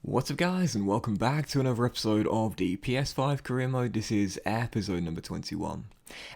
What's up guys, and welcome back to another episode of the PS5 Career Mode. This is episode number 21.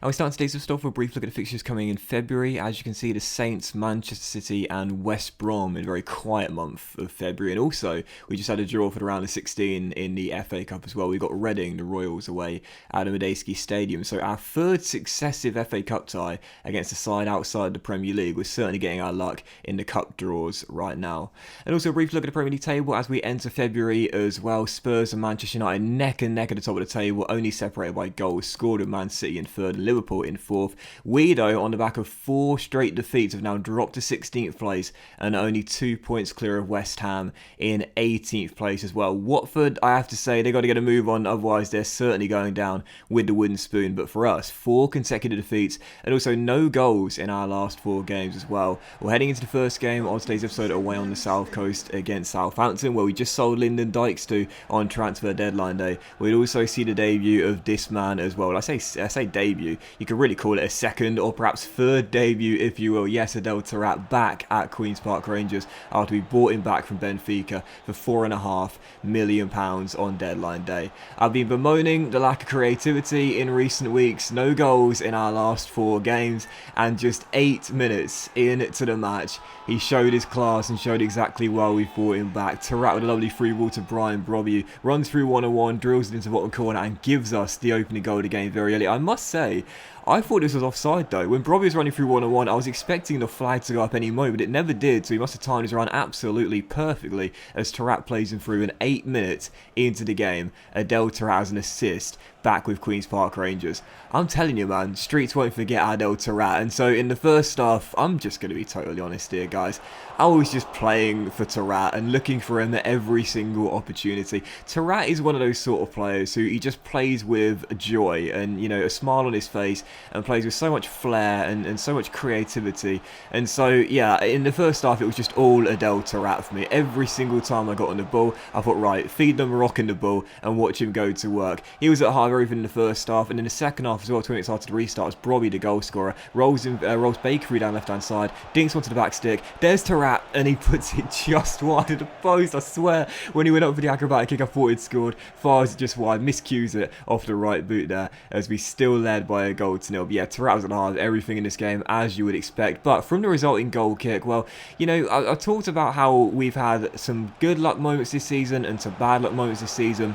And we start today's stuff with a brief look at the fixtures coming in February. As you can see, the Saints, Manchester City and West Brom in a very quiet month of February. And also, we just had a draw for the round of 16 in the FA Cup as well. We got Reading, the Royals, away at the Medeski Stadium. So our third successive FA Cup tie against a side outside the Premier League. We're certainly getting our luck in the cup draws right now. And also a brief look at the Premier League table as we enter February as well. Spurs and Manchester United neck and neck at the top of the table, only separated by goals scored with Man City in third and Liverpool in fourth. We, though, on the back of 4 straight defeats, have now dropped to 16th place and only 2 points clear of West Ham in 18th place as well. Watford, I have to say, they got to get a move on, otherwise they're certainly going down with the wooden spoon. But for us, 4 consecutive defeats and also no goals in our last 4 games as well. We're heading into the first game of today's episode away on the South Coast against Southampton, where we just sold Lyndon Dykes to on transfer deadline day. We'd also see the debut of this man as well. I say debut. You could really call it a second or perhaps third debut, if you will. Yes, Adel Taarabt back at Queen's Park Rangers after we bought him back from Benfica for £4.5 million on deadline day. I've been bemoaning the lack of creativity in recent weeks. No goals in our last 4 games, and just 8 minutes into the match, he showed his class and showed exactly why we brought him back. Taarabt with a lovely free ball to Brian Brobby, runs through 1-on-1, drills it into the bottom corner and gives us the opening goal of the game very early. I must say, I thought this was offside though. When Brobby was running through 1-on-1, I was expecting the flag to go up any moment, but it never did, so he must have timed his run absolutely perfectly as Taarabt plays him through, and 8 minutes into the game, Adel Taarabt has an assist back with Queen's Park Rangers. I'm telling you, man, streets won't forget Adel Taarabt. And so in the first half, I'm just going to be totally honest here, guys, I was just playing for Taarabt and looking for him at every single opportunity. Taarabt is one of those sort of players who he just plays with joy and, you know, a smile on his face, and plays with so much flair and so much creativity. And so, yeah, in the first half, it was just all Adel Taarabt for me. Every single time I got on the ball, I thought, right, feed them rocking the ball and watch him go to work. He was at high even in the first half, and in the second half as well, 20 minutes after the restart, was Brobby the goal scorer. Rolls Bakery down left hand side, dinks onto the back stick. There's Taarabt, and he puts it just wide of the post. I swear, when he went up for the acrobatic kick, I thought he'd scored. Fires it just wide, miscues it off the right boot there, as we still led by a goal to nil. But yeah, Taarabt was at the heart of everything in this game, as you would expect. But from the resulting goal kick, well, you know, I talked about how we've had some good luck moments this season and some bad luck moments this season.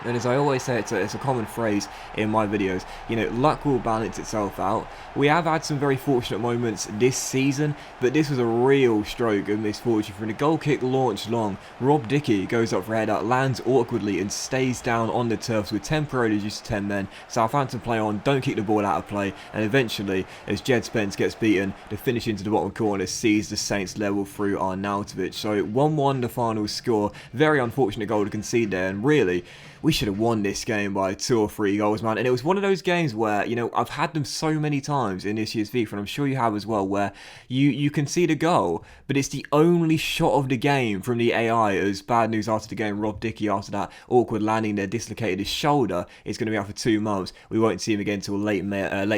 And as I always say, it's a common phrase in my videos, you know, luck will balance itself out. We have had some very fortunate moments this season, but this was a real stroke of misfortune. From the goal kick launched long, Rob Dickie goes up for a header, lands awkwardly and stays down on the turf with temporarily reduced to 10 men. Southampton play on, don't kick the ball out of play, and eventually, as Jed Spence gets beaten, the finish into the bottom corner sees the Saints level through Arnautovic. So 1-1 the final score. Very unfortunate goal to concede there, and really, we should have won this game by 2 or 3 goals, man. And it was one of those games where, you know, I've had them so many times in this year's FIFA, and I'm sure you have as well, where you concede a goal, but it's the only shot of the game from the AI. As bad news after the game, Rob Dickie, after that awkward landing there, dislocated his shoulder. It's going to be out for 2 months. We won't see him again until late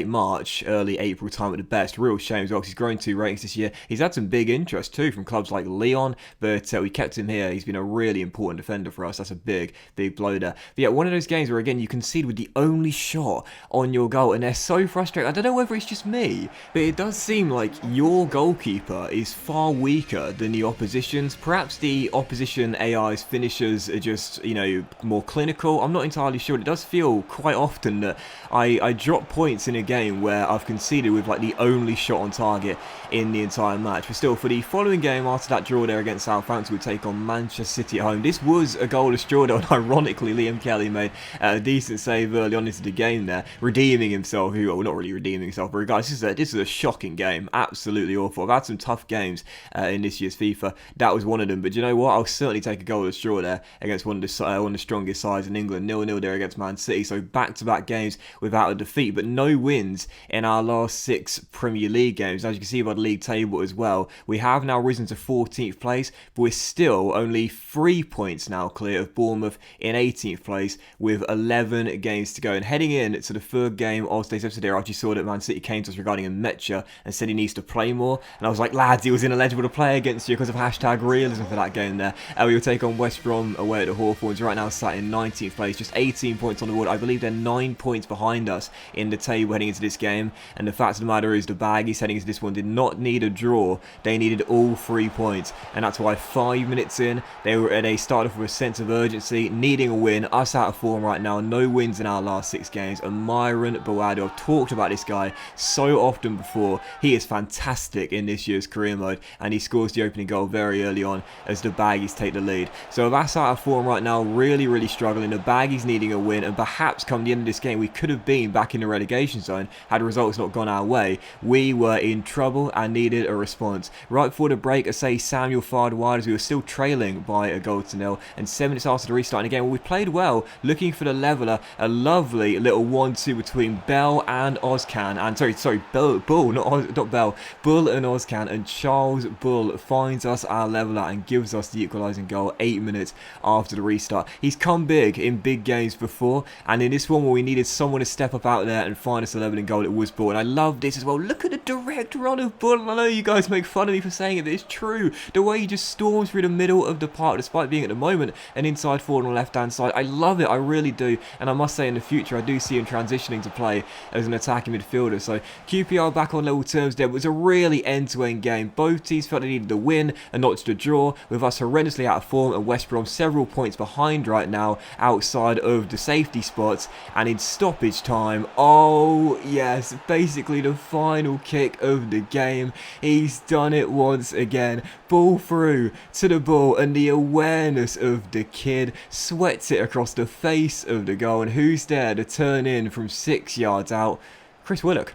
March, early April time at the best. Real shame as well, because he's grown 2 ratings this year. He's had some big interest too from clubs like Lyon, but we kept him here. He's been a really important defender for us. That's a big blow there. But yeah, one of those games where, again, you concede with the only shot on your goal, and they're so frustrated. I don't know whether it's just me, but it does seem like your goalkeeper is far weaker than the opposition's. Perhaps the opposition AI's finishers are just, you know, more clinical. I'm not entirely sure. It does feel quite often that I drop points in a game where I've conceded with like the only shot on target in the entire match. But still, for the following game after that draw there against Southampton, we take on Manchester City at home. This was a goalless draw, though, and ironically, Liam Kelly made a decent save early on into the game there, redeeming himself. Well, not really redeeming himself, but guys, this is a shocking game. Absolutely awful. I've had some tough games in this year's FIFA. That was one of them. But you know what? I'll certainly take a goalless draw there against one of the strongest sides in England. 0-0 there against Man City. So back-to-back games without a defeat, but no wins in our last 6 Premier League games. As you can see by the league table as well, we have now risen to 14th place, but we're still only 3 points now clear of Bournemouth in 18th 19th place with 11 games to go. And heading in to the third game of today's episode here, I actually saw that Man City came to us regarding a Mecha and said he needs to play more. And I was like, lads, he was ineligible to play against you because of hashtag realism for that game there. We will take on West Brom away at the Hawthorns. Right now sat in 19th place, just 18 points on the board. I believe they're 9 points behind us in the table heading into this game. And the fact of the matter is the Baggies heading into this one did not need a draw. They needed all 3 points. And that's why 5 minutes in, they started off with a sense of urgency, needing a win. Us out of form right now, no wins in our last 6 games. And Myron Bawado, I've talked about this guy so often before. He is fantastic in this year's career mode, and he scores the opening goal very early on as the Baggies take the lead. So with us out of form right now, really struggling. The Baggies needing a win, and perhaps come the end of this game, we could have been back in the relegation zone had the results not gone our way. We were in trouble and needed a response. Right before the break, I say Samuel fired wide as we were still trailing by a goal to nil, and 7 minutes after the restart again, well, we played well, looking for the leveller. A lovely little 1-2 between Bell and Ozcan, and sorry, Bull, not Bell, Bull and Ozcan, and Charles Bull finds us our leveller and gives us the equalising goal 8 minutes after the restart. He's come big in big games before, and in this one where we needed someone to step up out there and find us a levelling goal, it was Bull. And I love this as well. Look at the direct run of Bull. I know you guys make fun of me for saying it, but it's true. The way he just storms through the middle of the park, despite being at the moment an inside forward on the left hand side. I love it, I really do. And I must say, in the future, I do see him transitioning to play as an attacking midfielder. So QPR back on level terms there. It was a really end-to-end game. Both teams felt they needed the win and not just a draw, with us horrendously out of form and West Brom several points behind right now outside of the safety spots. And in stoppage time, oh yes, basically the final kick of the game, he's done it once again. Ball through to the ball, and the awareness of the kid sweats it across the face of the goal, and who's there to turn in from 6 yards out? Chris Willock.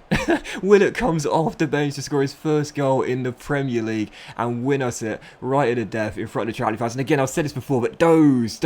Willock comes off the bench to score his first goal in the Premier League and win us it right at the death in front of the Charlie fans. And again, I've said this before, but those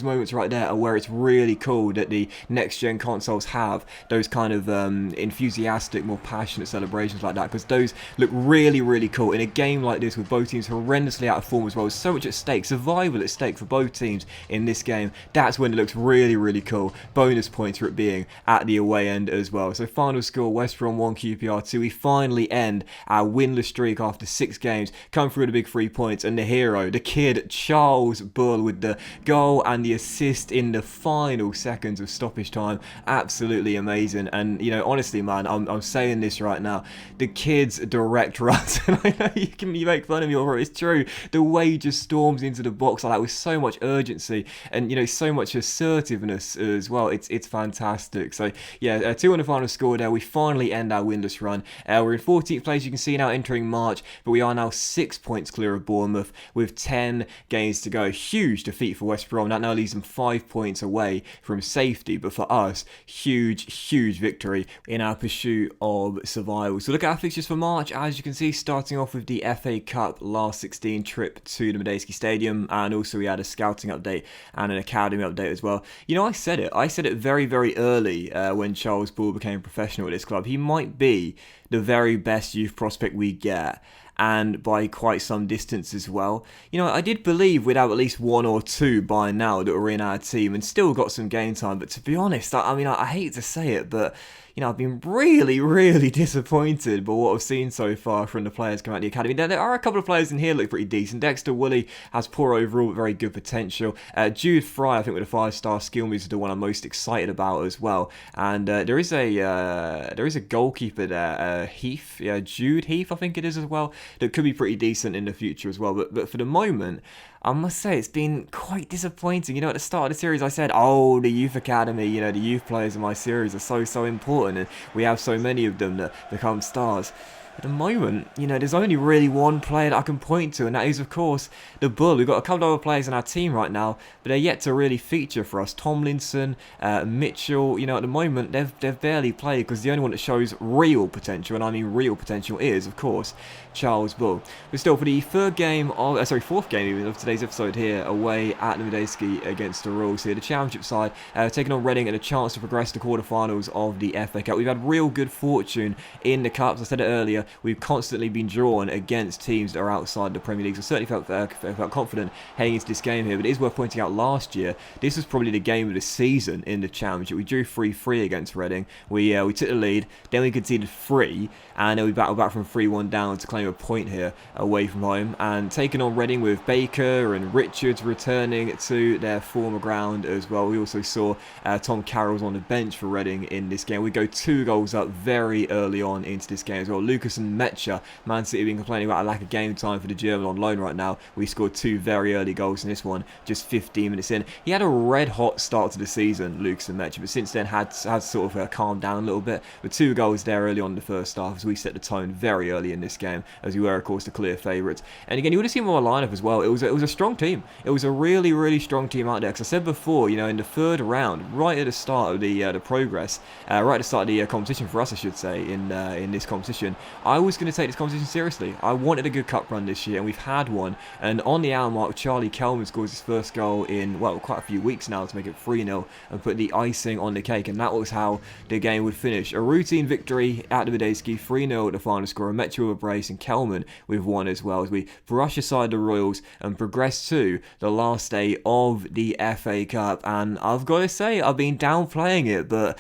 moments right there are where it's really cool that the next-gen consoles have those kind of enthusiastic, more passionate celebrations like that, because those look really cool in a game like this with both teams horrendously out of form as well. So much at stake, survival at stake for both teams in this game. That's when it looks really cool. Bonus points for it being at the away end as well. So final score, West Brom 1, QPR 2. We finally end our winless streak after 6 games, come through the big 3 points, and the hero, the kid, Charles Bull, with the goal and the assist in the final seconds of stoppage time. Absolutely amazing. And you know, honestly, man, I'm saying this right now, the kid's direct runs, and I know you make fun of me, or it's true, the way he just storms into the box like that with so much urgency and, you know, so much assertiveness as well. It's fantastic. So yeah, 2 on the final score there. We finally end our winless run. We're in 14th place, you can see now, entering March, but we are now 6 points clear of Bournemouth with 10 games to go. Huge defeat for West Brom. That now leaves them 5 points away from safety, but for us, huge victory in our pursuit of survival. So look at our fixtures for March. As you can see, starting off with the FA Cup last 16 trip to the Medeski Stadium, and also we had a scouting update and an academy update as well. You know, I said it very early when Charles Bull became professional at this club. He might be the very best youth prospect we get, and by quite some distance as well. You know, I did believe we'd have at least 1 or 2 by now that were in our team and still got some game time, but to be honest, I mean, I hate to say it, but you know, I've been really disappointed by what I've seen so far from the players coming out of the academy. There are a couple of players in here that look pretty decent. Dexter Woolley has poor overall, but very good potential. Jude Fry, I think, with a 5-star skill moves, is the one I'm most excited about as well. And there is a goalkeeper there, Heath, Jude Heath, I think it is as well, that could be pretty decent in the future as well. But for the moment, I must say it's been quite disappointing. You know, at the start of the series I said, oh, the youth academy, you know, the youth players in my series are so important, and we have so many of them that become stars. At the moment, you know, there's only really one player that I can point to, and that is, of course, the Bull. We've got a couple of other players in our team right now, but they're yet to really feature for us. Tomlinson, Mitchell, you know, at the moment, they've barely played, because the only one that shows real potential, and I mean real potential, is, of course, Charles Bull. But still, for the fourth game of today's episode here, away at the Medeski against the Royals here, the Championship side, taking on Reading and a chance to progress to quarterfinals of the FA Cup. We've had real good fortune in the Cups. I said it earlier, we've constantly been drawn against teams that are outside the Premier League. So certainly felt confident heading into this game here. But it is worth pointing out, last year, this was probably the game of the season in the Championship. We drew 3-3 against Reading. We took the lead, then we conceded 3, and then we battled back from 3-1 down to claim a point here away from home. And taking on Reading with Baker and Richards returning to their former ground as well. We also saw Tom Carroll's on the bench for Reading in this game. We go 2 goals up very early on into this game as well. Lucas and Mecha, Man City have been complaining about a lack of game time for the German on loan right now. We scored 2 very early goals in this one, just 15 minutes in. He had a red hot start to the season, Lucas and Mecha, but since then had sort of calmed down a little bit. But 2 goals there early on in the first half as we set the tone very early in this game, as we were of course the clear favourites. And again, you would have seen my lineup as well. It was a strong team. It was a really, really strong team out there. Because I said before, you know, in the third round, right at the start of the progress, right at the start of the competition for us, I should say, in this competition, I was going to take this competition seriously. I wanted a good cup run this year, and we've had one. And on the hour mark, Charlie Kelman scores his first goal in, well, quite a few weeks now to make it 3-0 and put the icing on the cake. And that was how the game would finish. A routine victory at the Medeski, 3-0 at the final score. Metro with a brace and Kelman with 1 as well, as we brush aside the Royals and progress to the last day of the FA Cup. And I've got to say, I've been downplaying it, but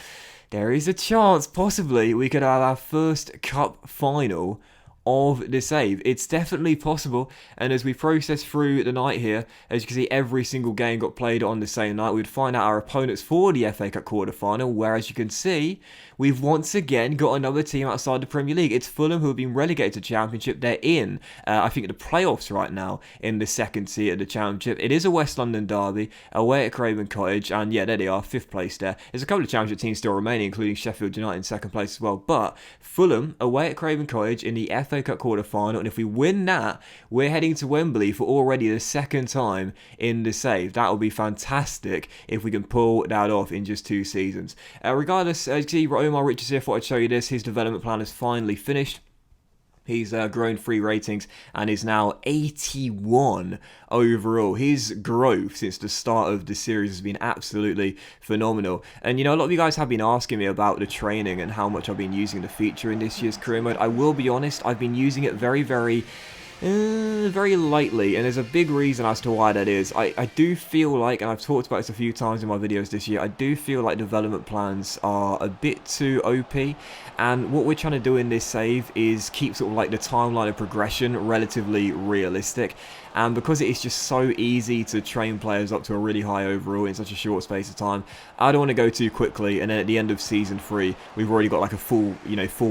there is a chance possibly we could have our first cup final of the save. It's definitely possible, and as we process through the night here, as you can see, every single game got played on the same night. We'd find out our opponents for the FA Cup quarter-final, where, as you can see, we've once again got another team outside the Premier League. It's Fulham, who have been relegated to Championship. They're in, I think, the playoffs right now in the second tier of the Championship. It is a West London derby, away at Craven Cottage, and yeah, there they are, 5th place there. There's a couple of Championship teams still remaining, including Sheffield United in 2nd place as well, but Fulham, away at Craven Cottage in the FA Cup quarter-final, and if we win that, we're heading to Wembley for already the 2nd time in the save. That would be fantastic if we can pull that off in just 2 seasons. Regardless, as you see, Omar Richards here, thought I'd show you this. His development plan is finally finished. He's grown 3 ratings and is now 81 overall. His growth since the start of the series has been absolutely phenomenal. And you know, a lot of you guys have been asking me about the training and how much I've been using the feature in this year's career mode. I will be honest, I've been using it very lightly, and there's a big reason as to why that is. I do feel like, and I've talked about this a few times in my videos this year, I do feel like development plans are a bit too OP, and what we're trying to do in this save is keep sort of like the timeline of progression relatively realistic. And because it is just so easy to train players up to a really high overall in such a short space of time, I don't want to go too quickly, and then at the end of season 3 we've already got like a full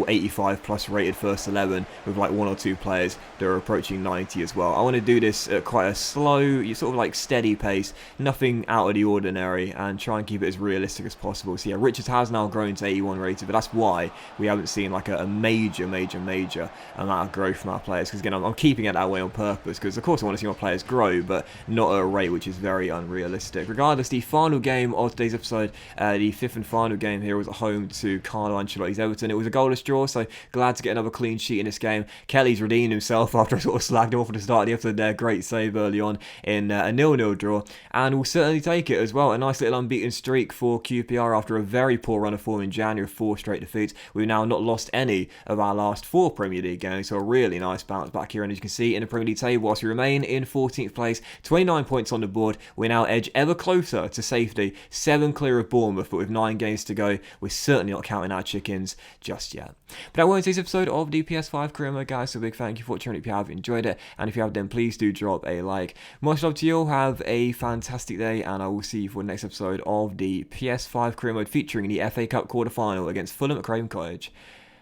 85 plus rated first 11 with like 1 or 2 players that are approaching 90 as well. I want to do this at quite a slow, sort of like steady pace, nothing out of the ordinary, and try and keep it as realistic as possible. So yeah, Richards has now grown to 81 rated, but that's why we haven't seen like a major amount of growth from our players, because again, I'm keeping it that way on purpose, because of course I want to see my players grow, but not at a rate which is very unrealistic. Regardless, the final game of today's episode, the 5th and final game here, was at home to Carlo Ancelotti's Everton. It was a goalless draw, so glad to get another clean sheet in this game. Kelly's redeemed himself after I sort of slagged him off at the start of the episode there. Great save early on in a 0-0 draw, and we'll certainly take it as well. A nice little unbeaten streak for QPR after a very poor run of form in January, 4 straight defeats. We've now not lost any of our last 4 Premier League games, so a really nice bounce back here. And as you can see in the Premier League table, whilst we remain in 14th place, 29 points on the board, we now edge ever closer to safety, 7 clear of Bournemouth, but with 9 games to go, we're certainly not counting our chickens just yet. But that was today's episode of the PS5 Career Mode, guys, so a big thank you for watching if you have enjoyed it, and if you have, then please do drop a like. Much love to you all, have a fantastic day, and I will see you for the next episode of the PS5 Career Mode featuring the FA Cup quarter-final against Fulham at Craven Cottage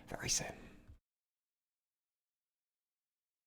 very soon.